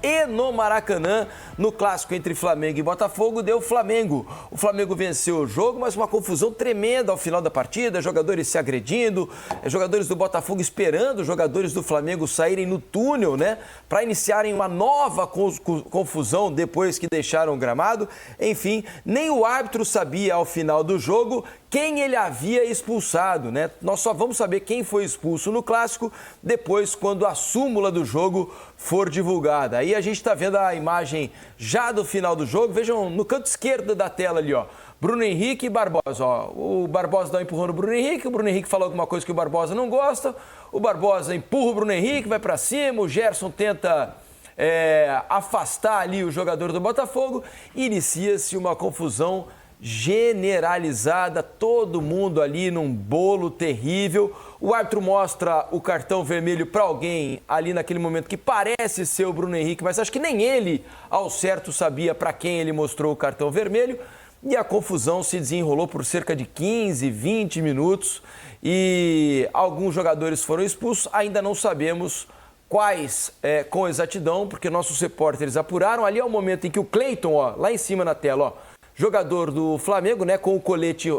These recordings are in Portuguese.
e no Maracanã, no clássico entre Flamengo e Botafogo, deu Flamengo. O Flamengo venceu o jogo, mas uma confusão tremenda ao final da partida, jogadores se agredindo, jogadores do Botafogo esperando os jogadores do Flamengo saírem no túnel, né, para iniciarem uma nova confusão depois que deixaram o gramado. Enfim, nem o árbitro sabia ao final do jogo quem ele havia expulsado, né? Nós só vamos saber quem foi expulso no clássico depois, quando a súmula do jogo for divulgada. Aí a gente está vendo a imagem já do final do jogo. Vejam no canto esquerdo da tela ali, ó. Bruno Henrique e Barbosa, ó. O Barbosa dá um empurrão no Bruno Henrique, o Bruno Henrique fala alguma coisa que o Barbosa não gosta, o Barbosa empurra o Bruno Henrique, vai para cima, o Gerson tenta afastar ali o jogador do Botafogo e inicia-se uma confusão generalizada, todo mundo ali num bolo terrível. O árbitro mostra o cartão vermelho para alguém ali naquele momento que parece ser o Bruno Henrique, mas acho que nem ele ao certo sabia para quem ele mostrou o cartão vermelho. E a confusão se desenrolou por cerca de 15, 20 minutos e alguns jogadores foram expulsos. Ainda não sabemos quais com exatidão, porque nossos repórteres apuraram. Ali é o momento em que o Cleiton, ó, lá em cima na tela, ó, jogador do Flamengo, né, com o colete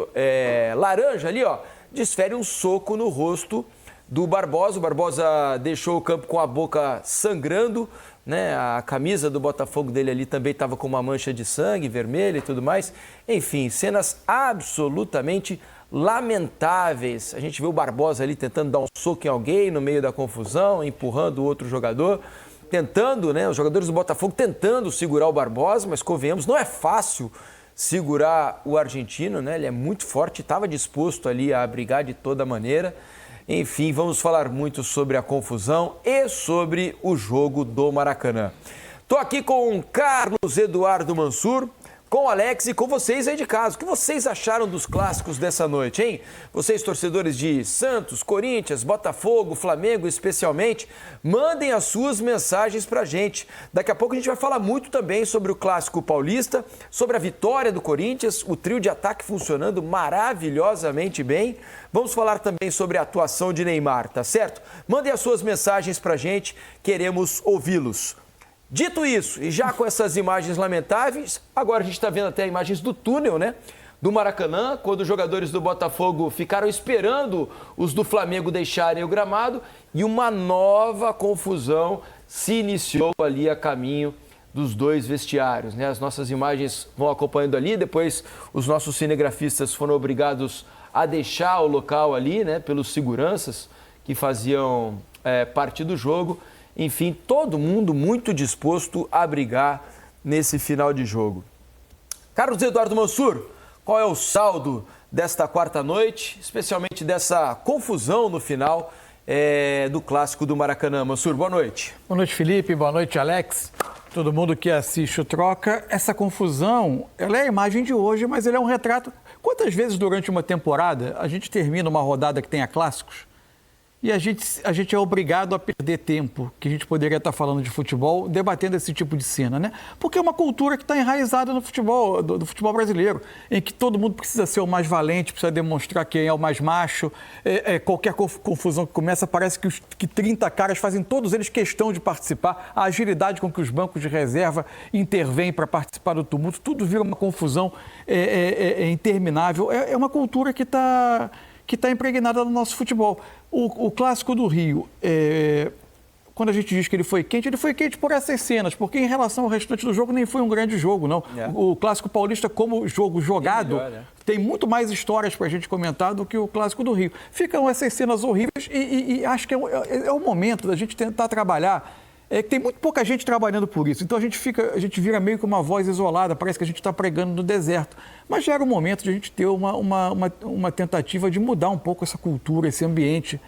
laranja ali, ó, desfere um soco no rosto do Barbosa. O Barbosa deixou o campo com a boca sangrando, né, a camisa do Botafogo dele ali também estava com uma mancha de sangue vermelha e tudo mais. Enfim, cenas absolutamente lamentáveis. A gente vê o Barbosa ali tentando dar um soco em alguém no meio da confusão, empurrando o outro jogador, tentando, né, os jogadores do Botafogo tentando segurar o Barbosa, mas convenhamos, não é fácil segurar o argentino, né? Ele é muito forte, estava disposto ali a brigar de toda maneira. Enfim, vamos falar muito sobre a confusão e sobre o jogo do Maracanã. Estou aqui com o Carlos Eduardo Mansur, com o Alex e com vocês aí de casa. O que vocês acharam dos clássicos dessa noite, hein? Vocês, torcedores de Santos, Corinthians, Botafogo, Flamengo especialmente, mandem as suas mensagens pra gente. Daqui a pouco a gente vai falar muito também sobre o Clássico Paulista, sobre a vitória do Corinthians, o trio de ataque funcionando maravilhosamente bem. Vamos falar também sobre a atuação de Neymar, tá certo? Mandem as suas mensagens pra gente, queremos ouvi-los. Dito isso, e já com essas imagens lamentáveis, agora a gente está vendo até imagens do túnel, né? Do Maracanã, quando os jogadores do Botafogo ficaram esperando os do Flamengo deixarem o gramado e uma nova confusão se iniciou ali a caminho dos dois vestiários, né? As nossas imagens vão acompanhando ali, depois os nossos cinegrafistas foram obrigados a deixar o local ali, né? Pelos seguranças que faziam parte do jogo. Enfim, todo mundo muito disposto a brigar nesse final de jogo. Carlos Eduardo Mansur, qual é o saldo desta quarta noite, especialmente dessa confusão no final do Clássico do Maracanã? Mansur, boa noite. Boa noite, Felipe. Boa noite, Alex. Todo mundo que assiste o Troca. Essa confusão, ela é a imagem de hoje, mas ela é um retrato. Quantas vezes durante uma temporada a gente termina uma rodada que tenha clássicos e a gente é obrigado a perder tempo, que a gente poderia estar falando de futebol, debatendo esse tipo de cena, né? Porque é uma cultura que está enraizada no futebol, do futebol brasileiro, em que todo mundo precisa ser o mais valente, precisa demonstrar quem é o mais macho. Qualquer confusão que começa, parece que 30 caras fazem todos eles questão de participar. A agilidade com que os bancos de reserva intervêm para participar do tumulto, tudo vira uma confusão interminável. É uma cultura que está impregnada no nosso futebol. O Clássico do Rio, quando a gente diz que ele foi quente por essas cenas, porque em relação ao restante do jogo nem foi um grande jogo, não. O Clássico Paulista, como jogo jogado, tem muito mais histórias para a gente comentar do que o Clássico do Rio. Ficam essas cenas horríveis e acho que é o momento da gente tentar trabalhar. Tem muito pouca gente trabalhando por isso, então a gente vira meio que uma voz isolada, parece que a gente está pregando no deserto. Mas já era o momento de a gente ter uma tentativa de mudar um pouco essa cultura, esse ambiente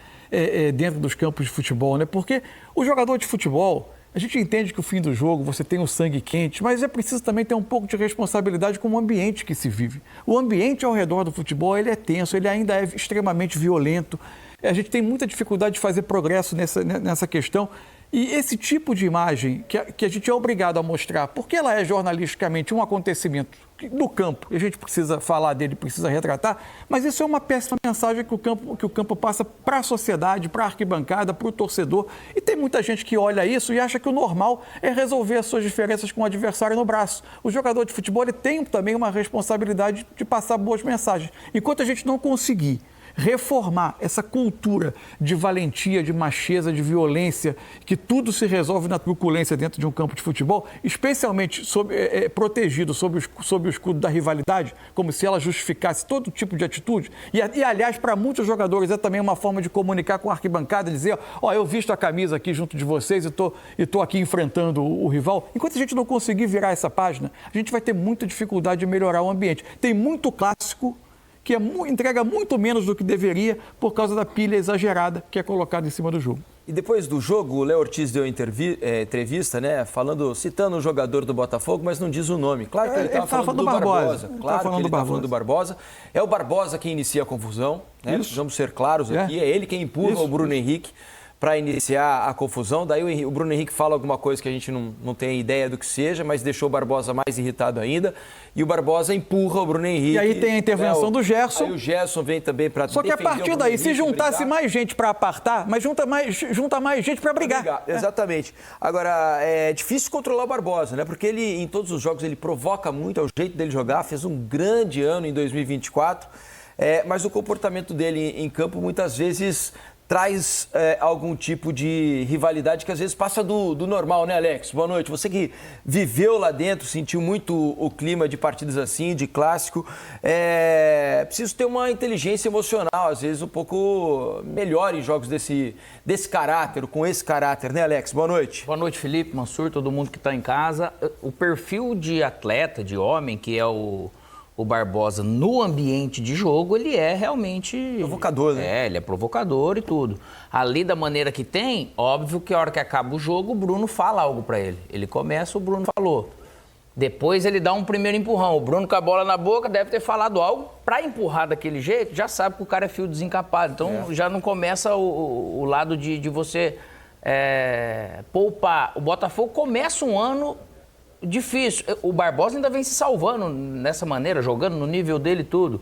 dentro dos campos de futebol, né? Porque o jogador de futebol, a gente entende que o fim do jogo você tem o sangue quente, mas é preciso também ter um pouco de responsabilidade com o ambiente que se vive. O ambiente ao redor do futebol, ele é tenso, ele ainda é extremamente violento. A gente tem muita dificuldade de fazer progresso nessa questão. E esse tipo de imagem que a gente é obrigado a mostrar, porque ela é jornalisticamente um acontecimento do campo, e a gente precisa falar dele, precisa retratar, mas isso é uma péssima mensagem que o campo passa para a sociedade, para a arquibancada, para o torcedor. E tem muita gente que olha isso e acha que o normal é resolver as suas diferenças com o adversário no braço. O jogador de futebol ele tem também uma responsabilidade de passar boas mensagens. Enquanto a gente não conseguir reformar essa cultura de valentia, de macheza, de violência, que tudo se resolve na truculência dentro de um campo de futebol, especialmente protegido sob o escudo da rivalidade, como se ela justificasse todo tipo de atitude. E aliás, para muitos jogadores é também uma forma de comunicar com a arquibancada, dizer, eu visto a camisa aqui junto de vocês e tô aqui enfrentando o rival. Enquanto a gente não conseguir virar essa página, a gente vai ter muita dificuldade de melhorar o ambiente. Tem muito clássico que entrega muito menos do que deveria por causa da pilha exagerada que é colocada em cima do jogo. E depois do jogo, o Léo Ortiz deu entrevista, né, citando um jogador do Botafogo, mas não diz o nome. Claro que ele estava falando do Barbosa. Claro que ele estava falando do Barbosa. É o Barbosa quem inicia a confusão, né? Precisamos ser claros aqui. É ele quem empurra o Bruno Henrique para iniciar a confusão. Daí o Bruno Henrique fala alguma coisa que a gente não tem ideia do que seja, mas deixou o Barbosa mais irritado ainda. E o Barbosa empurra o Bruno Henrique. E aí tem a intervenção do Gerson. Aí o Gerson vem também para defender. Só que a partir daí, se juntasse mais gente para apartar, mas junta mais gente para brigar. Exatamente. Agora, é difícil controlar o Barbosa, né? Porque ele, em todos os jogos, ele provoca muito, é o jeito dele jogar, fez um grande ano em 2024, mas o comportamento dele em campo, muitas vezes, traz algum tipo de rivalidade que às vezes passa do normal, né, Alex? Boa noite. Você que viveu lá dentro, sentiu muito o clima de partidas assim, de clássico, preciso ter uma inteligência emocional, às vezes um pouco melhor em jogos desse caráter, com esse caráter, né, Alex? Boa noite. Boa noite, Felipe, Mansur, todo mundo que está em casa. O perfil de atleta, de homem, que é o Barbosa no ambiente de jogo, ele é realmente... Provocador, né? Ele é provocador e tudo. Ali da maneira que tem, óbvio que a hora que acaba o jogo, o Bruno fala algo pra ele. Ele começa, o Bruno falou. Depois ele dá um primeiro empurrão. O Bruno com a bola na boca deve ter falado algo pra empurrar daquele jeito, já sabe que o cara é fio desencapado. Então já não começa o lado de você poupar. O Botafogo começa um ano difícil. O Barbosa ainda vem se salvando nessa maneira, jogando no nível dele e tudo.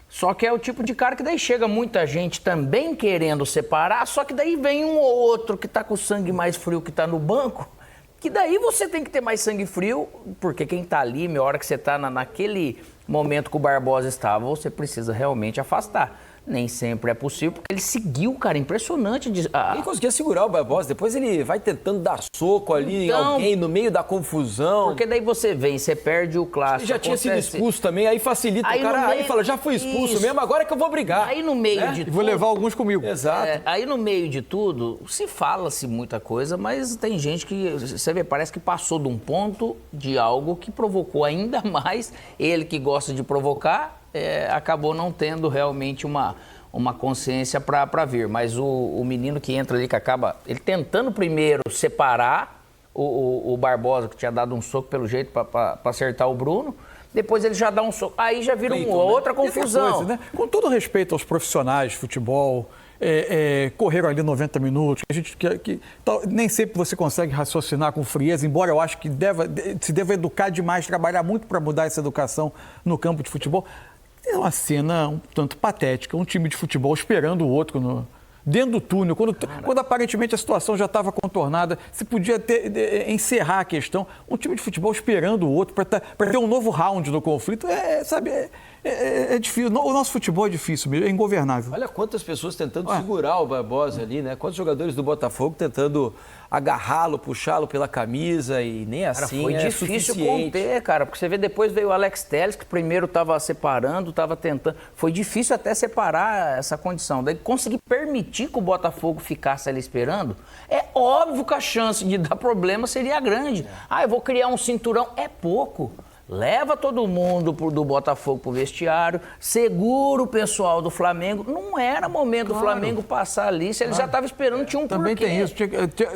Só que é o tipo de cara que daí chega muita gente também querendo separar, só que daí vem um ou outro que tá com o sangue mais frio que tá no banco, que daí você tem que ter mais sangue frio, porque quem tá ali, na hora que você tá naquele momento que o Barbosa estava, você precisa realmente afastar. Nem sempre é possível, porque ele seguiu, cara, impressionante. Ele conseguia segurar o Barbosa, depois ele vai tentando dar soco ali em alguém no meio da confusão. Porque daí você vem, você perde o clássico. Ele já tinha sido expulso também, aí facilita o cara, aí fala, já fui expulso mesmo, agora é que eu vou brigar. Aí no meio de tudo... Vou levar alguns comigo. Exato. Aí no meio de tudo, fala-se muita coisa, mas tem gente que, você vê, parece que passou de um ponto de algo que provocou ainda mais. Ele que gosta de provocar, acabou não tendo realmente uma consciência para vir. Mas o menino que entra ali, que acaba ele tentando primeiro separar o Barbosa, que tinha dado um soco pelo jeito para acertar o Bruno, depois ele já dá um soco. Aí já vira outra confusão. Coisa, né? Com todo respeito aos profissionais de futebol, correram ali 90 minutos, nem sempre você consegue raciocinar com frieza, embora eu acho que se deva educar demais, trabalhar muito para mudar essa educação no campo de futebol. É uma cena um tanto patética, um time de futebol esperando o outro dentro do túnel, quando aparentemente a situação já estava contornada, se podia encerrar a questão, um time de futebol esperando o outro para ter um novo round no conflito, é difícil. O nosso futebol é difícil mesmo, é ingovernável. Olha quantas pessoas tentando segurar o Barbosa ali, né? Quantos jogadores do Botafogo tentando agarrá-lo, puxá-lo pela camisa e nem assim foi difícil conter, cara, porque você vê, depois veio o Alex Telles, que primeiro estava separando, estava tentando, foi difícil até separar essa condição, daí conseguir permitir que o Botafogo ficasse ali esperando, é óbvio que a chance de dar problema seria grande. Eu vou criar um cinturão, é pouco. Leva todo mundo do Botafogo pro vestiário, segura o pessoal do Flamengo. Não era momento do Flamengo passar ali, se ele já estava esperando, tinha um também porquê. Tem isso,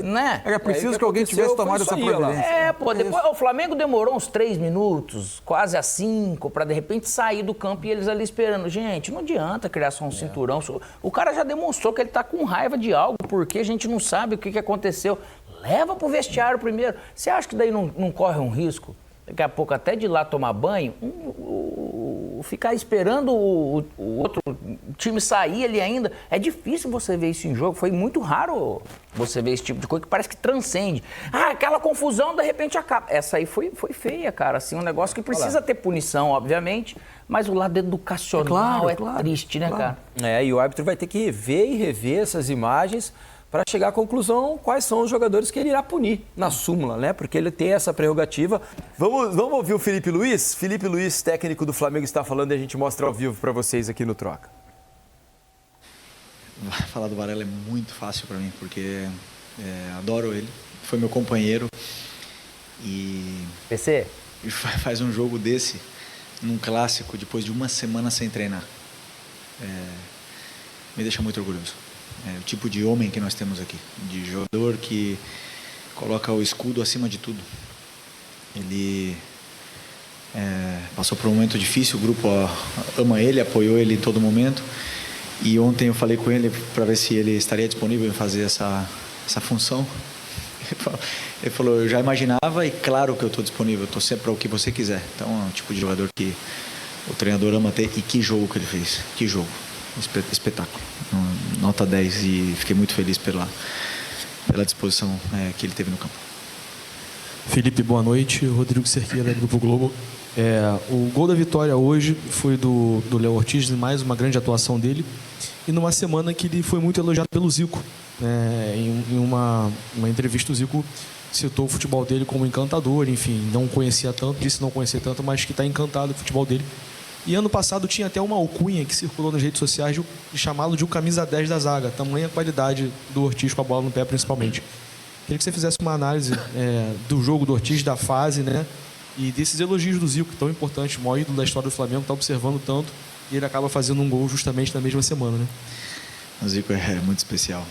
né? Era preciso que alguém tivesse tomado essa providência. Depois o Flamengo demorou uns 3 minutos, quase a 5, para de repente sair do campo e eles ali esperando. Gente, não adianta criar só um cinturão. O cara já demonstrou que ele tá com raiva de algo, porque a gente não sabe o que aconteceu. leva pro vestiário primeiro. Você acha que daí não corre um risco? Daqui a pouco, até de ir lá tomar banho, ficar esperando o outro time sair ali ainda. É difícil você ver isso em jogo. Foi muito raro você ver esse tipo de coisa que parece que transcende. Aquela confusão, de repente, acaba. Essa aí foi feia, cara. Assim, um negócio que precisa ter punição, obviamente, mas o lado educacional é triste, né, cara? E o árbitro vai ter que ver e rever essas imagens para chegar à conclusão quais são os jogadores que ele irá punir na súmula, né? Porque ele tem essa prerrogativa. Vamos ouvir o Felipe Luiz? Felipe Luiz, técnico do Flamengo, está falando e a gente mostra ao vivo para vocês aqui no Troca. Falar do Varela é muito fácil para mim, porque adoro ele. Foi meu companheiro e... PC? E faz um jogo desse, num clássico, depois de uma semana sem treinar. Me deixa muito orgulhoso. O tipo de homem que nós temos aqui, de jogador que coloca o escudo acima de tudo. Ele passou por um momento difícil, o grupo ama ele, apoiou ele em todo momento. E ontem eu falei com ele para ver se ele estaria disponível em fazer essa função. Ele falou, eu já imaginava e claro que eu estou disponível, estou sempre para o que você quiser. Então é um tipo de jogador que o treinador ama ter. E que jogo que ele fez, que jogo. Espetáculo, nota 10 e fiquei muito feliz pela disposição que ele teve no campo. Felipe, boa noite. Rodrigo Cerqueira, Grupo Globo. O gol da vitória hoje foi do Léo Ortiz, mais uma grande atuação dele, e numa semana que ele foi muito elogiado pelo Zico. Em uma entrevista, o Zico citou o futebol dele como encantador, enfim, não conhecia tanto, disse não conhecer tanto, mas que está encantado com o futebol dele. E ano passado tinha até uma alcunha que circulou nas redes sociais de chamá-lo de um camisa 10 da zaga, tamanha qualidade do Ortiz com a bola no pé principalmente. Queria que você fizesse uma análise do jogo do Ortiz, da fase, né? E desses elogios do Zico, tão importante, o maior ídolo da história do Flamengo, está observando tanto e ele acaba fazendo um gol justamente na mesma semana, né? O Zico é muito especial.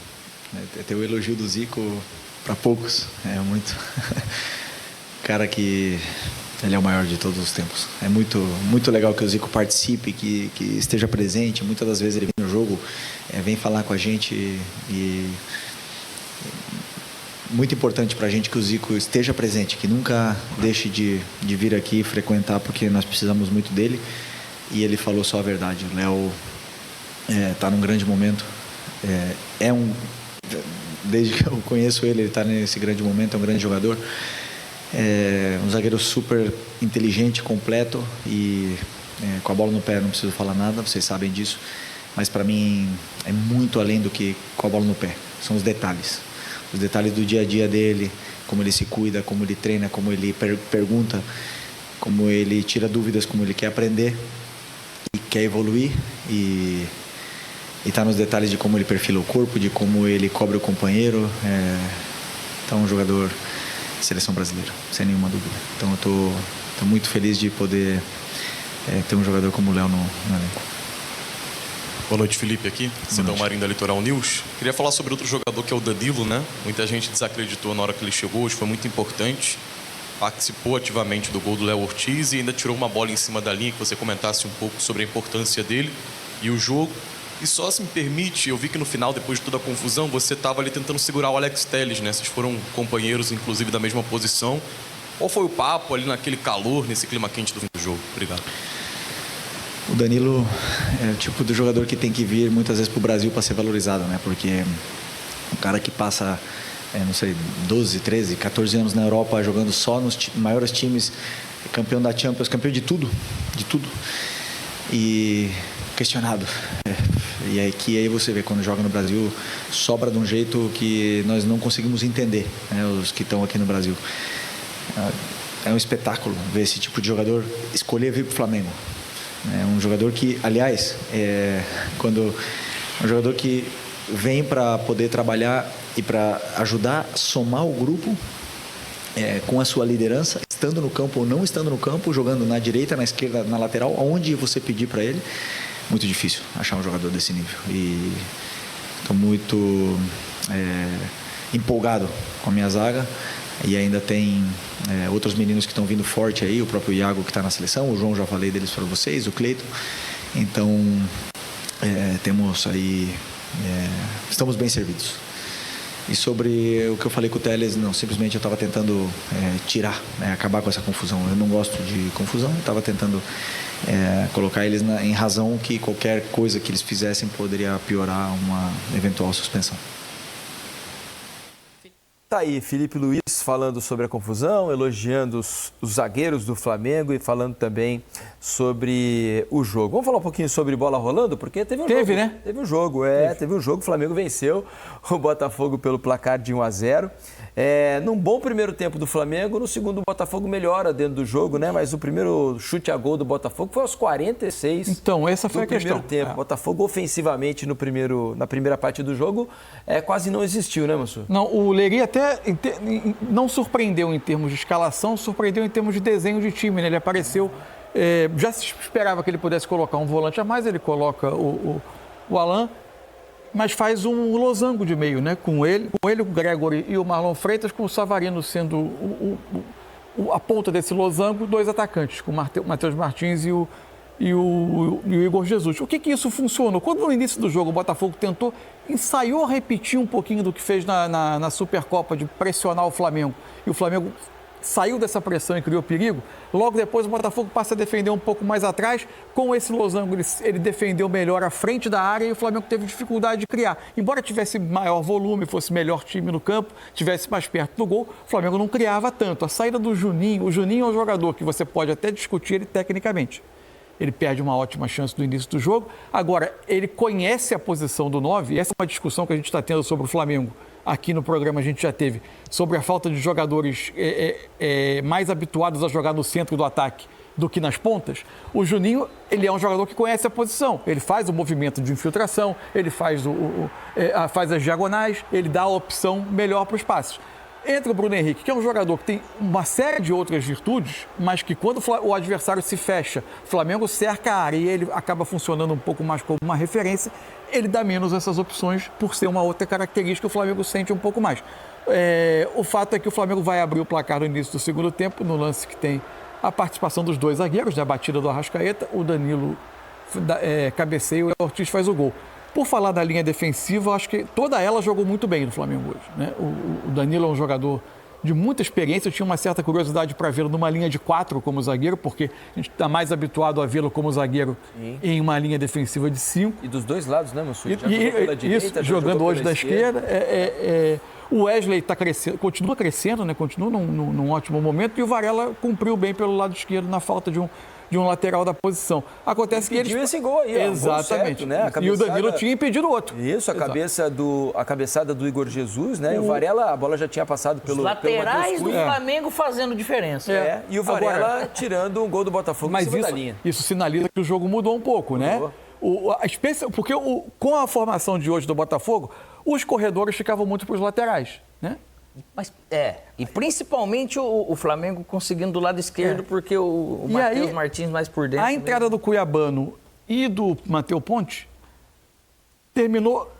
Ter o elogio do Zico para poucos é muito... Cara que... Ele é o maior de todos os tempos. É muito legal que o Zico participe, que esteja presente. Muitas das vezes ele vem no jogo, vem falar com a gente e muito importante para a gente que o Zico esteja presente, que nunca deixe de vir aqui frequentar, porque nós precisamos muito dele. E ele falou só a verdade. O Léo está num grande momento. Desde que eu conheço ele está nesse grande momento, é um grande jogador. Um zagueiro super inteligente, completo e com a bola no pé não preciso falar nada, vocês sabem disso, mas para mim é muito além do que com a bola no pé, são os detalhes do dia a dia dele, como ele se cuida, como ele treina, como ele pergunta, como ele tira dúvidas, como ele quer aprender e quer evoluir e está nos detalhes de como ele perfila o corpo, de como ele cobre o companheiro. Então um jogador seleção brasileira, sem nenhuma dúvida. Então eu tô muito feliz de poder ter um jogador como o Léo no elenco. Boa noite, Felipe aqui, Cidão Marinho da Litoral News. Queria falar sobre outro jogador que é o Danilo, né? Muita gente desacreditou na hora que ele chegou, hoje foi muito importante. Participou ativamente do gol do Léo Ortiz e ainda tirou uma bola em cima da linha, que você comentasse um pouco sobre a importância dele e o jogo. E só se me permite, eu vi que no final, depois de toda a confusão, você estava ali tentando segurar o Alex Telles, né? Vocês foram companheiros, inclusive, da mesma posição. Qual foi o papo ali naquele calor, nesse clima quente do fim do jogo? Obrigado. O Danilo é o tipo de jogador que tem que vir muitas vezes para o Brasil para ser valorizado, né? Porque um cara que passa, 12, 13, 14 anos na Europa jogando só nos maiores times, campeão da Champions, campeão de tudo. E questionado. E aí você vê, quando joga no Brasil, sobra de um jeito que nós não conseguimos entender, né, os que estão aqui no Brasil. É um espetáculo ver esse tipo de jogador escolher vir para o Flamengo. É um jogador que, aliás, um jogador que vem para poder trabalhar e para ajudar a somar o grupo com a sua liderança, estando no campo ou não estando no campo, jogando na direita, na esquerda, na lateral, aonde você pedir para ele. Muito difícil achar um jogador desse nível. E estou muito empolgado com a minha zaga. E ainda tem outros meninos que estão vindo forte aí, o próprio Iago que está na seleção, o João, já falei deles para vocês, o Cleiton. Então, temos aí... estamos bem servidos. E sobre o que eu falei com o Telles, não, simplesmente eu estava tentando tirar, acabar com essa confusão. Eu não gosto de confusão, eu estava tentando colocar eles em razão que qualquer coisa que eles fizessem poderia piorar uma eventual suspensão. Tá aí, Felipe Luiz falando sobre a confusão, elogiando os zagueiros do Flamengo e falando também sobre o jogo. Vamos falar um pouquinho sobre bola rolando? Porque teve um jogo. Né? Teve um jogo, teve um jogo. O Flamengo venceu o Botafogo pelo placar de 1-0. Num bom primeiro tempo do Flamengo, no segundo o Botafogo melhora dentro do jogo, né? Mas o primeiro chute a gol do Botafogo foi aos 46. Então, essa foi a questão. No primeiro tempo, Botafogo ofensivamente na primeira parte do jogo quase não existiu, né, Mansur? Não, o Leri até não surpreendeu em termos de escalação, surpreendeu em termos de desenho de time, né? Ele apareceu, já se esperava que ele pudesse colocar um volante a mais, ele coloca o Alan, mas faz um losango de meio, né? Com ele, o Gregory e o Marlon Freitas, com o Savarino sendo a ponta desse losango, 2 atacantes, com o Matheus Martins e o Igor Jesus. O que isso funcionou? Quando no início do jogo o Botafogo ensaiou repetir um pouquinho do que fez na Supercopa, de pressionar o Flamengo, e o Flamengo saiu dessa pressão e criou perigo, logo depois o Botafogo passa a defender um pouco mais atrás, com esse losango ele defendeu melhor à frente da área e o Flamengo teve dificuldade de criar. Embora tivesse maior volume, fosse melhor time no campo, tivesse mais perto do gol, o Flamengo não criava tanto. A saída do Juninho, o Juninho é um jogador que você pode até discutir ele tecnicamente. Ele perde uma ótima chance do início do jogo. Agora, ele conhece a posição do 9, e essa é uma discussão que a gente está tendo sobre o Flamengo. Aqui no programa a gente já teve, sobre a falta de jogadores mais habituados a jogar no centro do ataque do que nas pontas. O Juninho, ele é um jogador que conhece a posição. Ele faz o movimento de infiltração, ele faz as diagonais, ele dá a opção melhor para os passes. Entra o Bruno Henrique, que é um jogador que tem uma série de outras virtudes, mas que quando o adversário se fecha, o Flamengo cerca a área e ele acaba funcionando um pouco mais como uma referência, ele dá menos essas opções por ser uma outra característica que o Flamengo sente um pouco mais. O fato é que o Flamengo vai abrir o placar no início do segundo tempo, no lance que tem a participação dos 2 zagueiros, né, a batida do Arrascaeta, o Danilo cabeceia e o Ortiz faz o gol. Por falar da linha defensiva, eu acho que toda ela jogou muito bem no Flamengo hoje, né? O Danilo é um jogador de muita experiência, eu tinha uma certa curiosidade para vê-lo numa linha de 4 como zagueiro, porque a gente está mais habituado a vê-lo como zagueiro em uma linha defensiva de 5. E dos dois lados, né, Mansur? Isso, jogando hoje da esquerda. O Wesley está crescendo, continua crescendo, né? Continua num ótimo momento, e o Varela cumpriu bem pelo lado esquerdo na falta de um lateral da posição. Acontece que eles... esse gol aí, exatamente. Certo, né? E o Danilo tinha impedido o outro. Isso, a cabeçada do Igor Jesus, né? E o Varela, a bola já tinha passado pelo... Os laterais do Flamengo fazendo diferença. E o Varela tirando um gol do Botafogo em cima da linha. Isso sinaliza que o jogo mudou um pouco, né? Porque com a formação de hoje do Botafogo, os corredores ficavam muito para os laterais, né? Mas, e principalmente o Flamengo conseguindo do lado esquerdo, porque o Matheus Martins mais por dentro. A entrada do Cuiabano e do Matheus Ponte terminou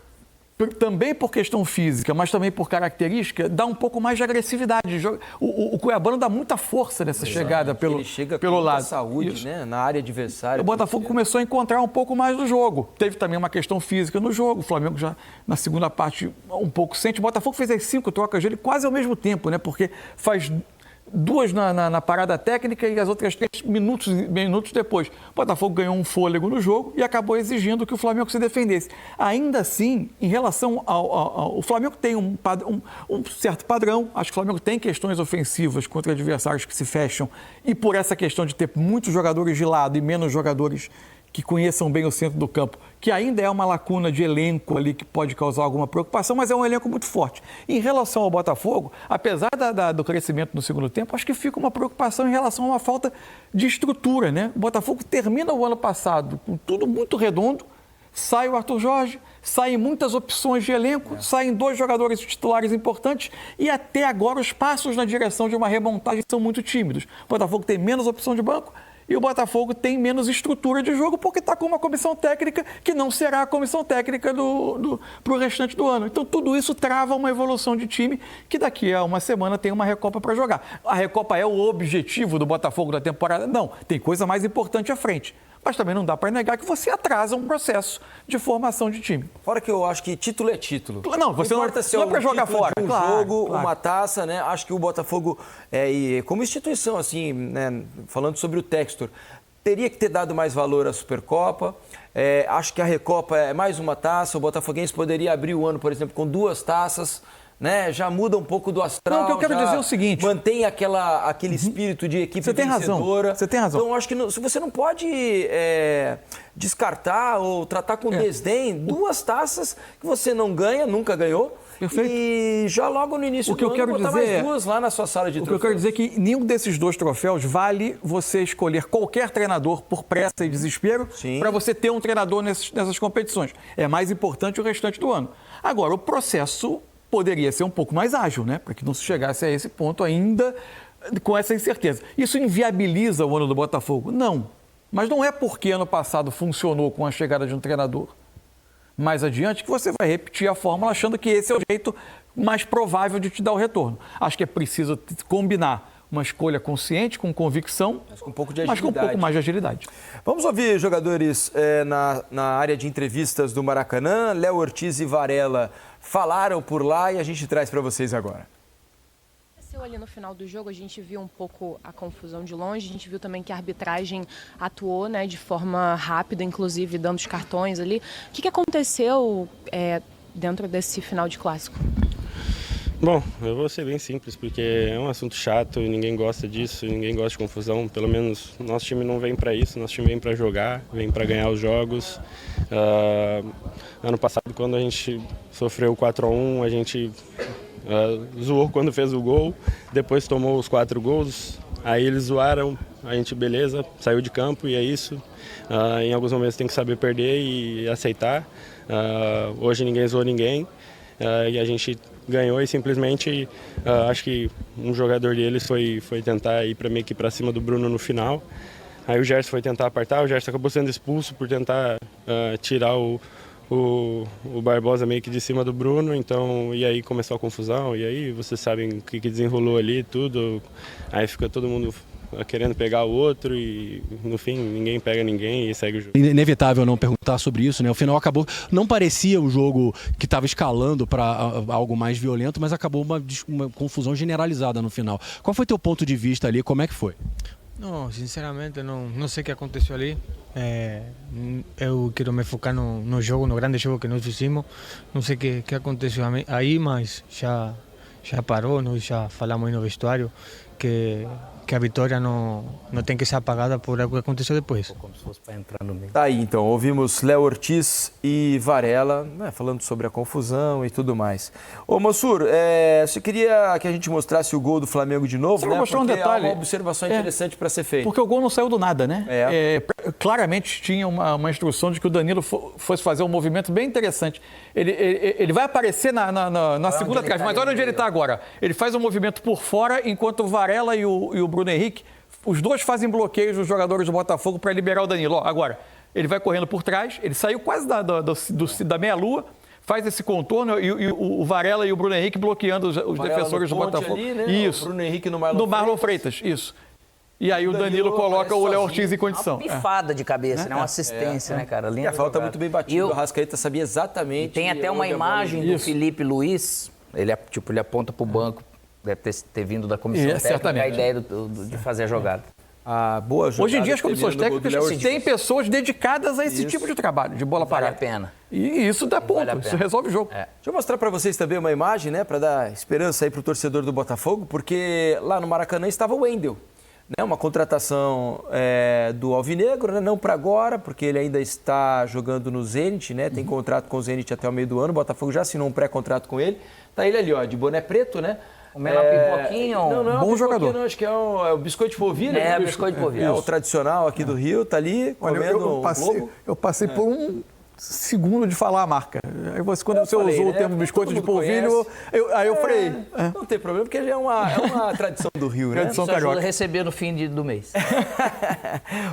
também por questão física, mas também por característica, dá um pouco mais de agressividade. O Cuiabano dá muita força nessa chegada pelo, ele chega pelo com lado. Saúde, né? Na área adversária. O Botafogo começou a encontrar um pouco mais do jogo. Teve também uma questão física no jogo. O Flamengo já na segunda parte um pouco sente. O Botafogo fez as 5 trocas dele quase ao mesmo tempo, né? Porque faz 2 na parada técnica e as outras 3 minutos depois. O Botafogo ganhou um fôlego no jogo e acabou exigindo que o Flamengo se defendesse. Ainda assim, em relação o Flamengo tem um certo padrão. Acho que o Flamengo tem questões ofensivas contra adversários que se fecham, e por essa questão de ter muitos jogadores de lado e menos jogadores que conheçam bem o centro do campo, que ainda é uma lacuna de elenco ali que pode causar alguma preocupação, mas é um elenco muito forte. Em relação ao Botafogo, apesar do crescimento no segundo tempo, acho que fica uma preocupação em relação a uma falta de estrutura, né? O Botafogo termina o ano passado com tudo muito redondo, sai o Arthur Jorge, saem muitas opções de elenco, saem 2 jogadores titulares importantes e até agora os passos na direção de uma remontagem são muito tímidos. O Botafogo tem menos opção de banco, e o Botafogo tem menos estrutura de jogo porque está com uma comissão técnica que não será a comissão técnica para o restante do ano. Então, tudo isso trava uma evolução de time que daqui a uma semana tem uma Recopa para jogar. A Recopa é o objetivo do Botafogo da temporada? Não, tem coisa mais importante à frente. Mas também não dá para negar que você atrasa um processo de formação de time. Fora que eu acho que título é título. Não, você não importa se é para jogar título fora. de um Claro, jogo, claro. uma taça, né? Acho que o Botafogo, e como instituição, assim, né? Falando sobre o Textor, teria que ter dado mais valor à Supercopa. Acho que a Recopa é mais uma taça. O Botafoguense poderia abrir o ano, por exemplo, com 2 taças. Né? Já muda um pouco do astral. Não, o que eu quero dizer é o seguinte... Mantém aquele espírito de equipe Você tem vencedora. razão, você tem razão. Então, acho que você não pode descartar ou tratar com desdém 2 taças que você não ganha, nunca ganhou. Perfeito. E já logo no início O que eu quero botar dizer mais 2 lá na sua sala de O que eu quero dizer é que nenhum desses 2 troféus vale você escolher qualquer treinador por pressa e desespero para você ter um treinador nessas competições. É mais importante o restante do ano. Agora, o processo poderia ser um pouco mais ágil, né? Para que não se chegasse a esse ponto ainda com essa incerteza. Isso inviabiliza o ano do Botafogo? Não. Mas não é porque ano passado funcionou com a chegada de um treinador mais adiante que você vai repetir a fórmula achando que esse é o jeito mais provável de te dar o retorno. Acho que é preciso combinar uma escolha consciente, com convicção, mas com um pouco de agilidade. Mas com um pouco mais de agilidade. Vamos ouvir jogadores na área de entrevistas do Maracanã. Léo Ortiz e Varela falaram por lá e a gente traz para vocês agora. Ali no final do jogo a gente viu um pouco a confusão de longe, a gente viu também que a arbitragem atuou, né, de forma rápida, inclusive dando os cartões ali. O que aconteceu dentro desse final de clássico? Bom, eu vou ser bem simples, porque é um assunto chato e ninguém gosta disso, ninguém gosta de confusão. Pelo menos nosso time não vem para isso, nosso time vem para jogar, vem para ganhar os jogos. Ano passado, quando a gente sofreu 4-1, a gente zoou quando fez o gol, depois tomou os 4 gols, aí eles zoaram, a gente, beleza, saiu de campo e é isso. Em alguns momentos tem que saber perder e aceitar. Hoje ninguém zoou ninguém e a gente ganhou e simplesmente acho que um jogador deles foi tentar ir para cima do Bruno no final. Aí o Gerson foi tentar apartar, o Gerson acabou sendo expulso por tentar tirar o Barbosa meio que de cima do Bruno, então, e aí começou a confusão, e aí vocês sabem o que desenrolou ali, tudo, aí fica todo mundo querendo pegar o outro e no fim ninguém pega ninguém e segue o jogo. Inevitável não perguntar sobre isso, né? O final acabou, não parecia um jogo que estava escalando para algo mais violento, mas acabou uma confusão generalizada no final. Qual foi teu ponto de vista ali, como é que foi? Não, sinceramente não sei o que aconteceu ali. Eu quero me focar no jogo, no grande jogo que nós fizemos. Não sei o que aconteceu aí, mas já parou, nós já falamos aí no vestuário que a vitória não tem que ser apagada por algo que aconteceu depois. Como se fosse para entrar no meio. Tá aí, então, ouvimos Léo Ortiz e Varela, né, falando sobre a confusão e tudo mais. Ô, Mansur, você queria que a gente mostrasse o gol do Flamengo de novo, Só né? mostrar um Porque detalhe. há uma observação interessante para ser feita. Porque o gol não saiu do nada, né? Claramente tinha uma instrução de que o Danilo fosse fazer um movimento bem interessante. Ele vai aparecer na segunda trave, mas olha onde ele está agora. Ele faz um movimento por fora, enquanto o Varela e o Bruno Henrique, os dois fazem bloqueios dos jogadores do Botafogo para liberar o Danilo. Ó, agora, ele vai correndo por trás, ele saiu quase da meia-lua, faz esse contorno e o Varela e o Bruno Henrique bloqueando os defensores do Botafogo. Ali, né? Isso. O Bruno Henrique no Marlon Freitas. Isso. E aí o Danilo coloca o Léo Ortiz em condição. Uma pifada de cabeça, né? Uma assistência, né, cara? E a falta muito bem batida. O Arrascaeta sabia exatamente. Tem até uma imagem do Felipe Luiz, ele aponta para o banco, deve ter vindo da comissão técnica, certamente. a ideia de fazer a jogada. A boa jogada. Hoje em dia as comissões técnicas têm pessoas dedicadas a esse tipo de trabalho, de bola parada. Vale a pena. E isso dá ponto, isso resolve o jogo. Deixa eu mostrar para vocês também uma imagem, né, para dar esperança aí para o torcedor do Botafogo, porque lá no Maracanã estava o Wendel. Né, uma contratação do Alvinegro, né, não para agora, porque ele ainda está jogando no Zenit, né, tem contrato com o Zenit até o meio do ano, o Botafogo já assinou um pré-contrato com ele. Tá ele ali, ó, de boné preto, né? O menor pipoquinho, não, bom jogador. Não, acho que é o biscoito de polvilho. É, o biscoito de polvilho. É o tradicional aqui do Rio, tá ali comendo eu passei por um segundo de falar a marca. Aí quando você falei, usou né? o termo biscoito de Todo mundo polvilho, aí eu falei. Não tem problema, porque já é uma tradição do Rio, né? Tradição Só ajuda carioca. a receber no fim do mês.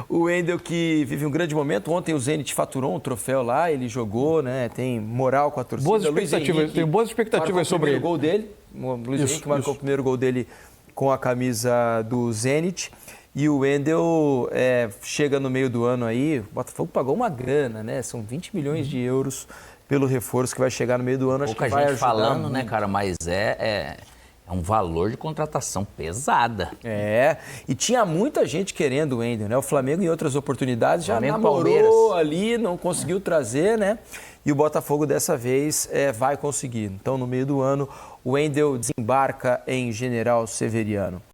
O Wendel que vive um grande momento. Ontem o Zenit faturou um troféu lá, ele jogou, né? Tem moral com a torcida. Boas expectativas, tenho boas expectativas sobre ele. Gol dele. O Luiz Henrique marcou o primeiro gol dele com a camisa do Zenit. E o Wendel chega no meio do ano aí, o Botafogo pagou uma grana, né? São 20 milhões de euros pelo reforço que vai chegar no meio do ano. Acho Pouca que vai gente ajudar falando, muito. né, cara? Mas é um valor de contratação pesada. E tinha muita gente querendo o Wendel, né? O Flamengo em outras oportunidades já Flamengo, namorou Palmeiras. ali, não conseguiu trazer, né? E o Botafogo dessa vez vai conseguir. Então, no meio do ano, o Wendel desembarca em General Severiano.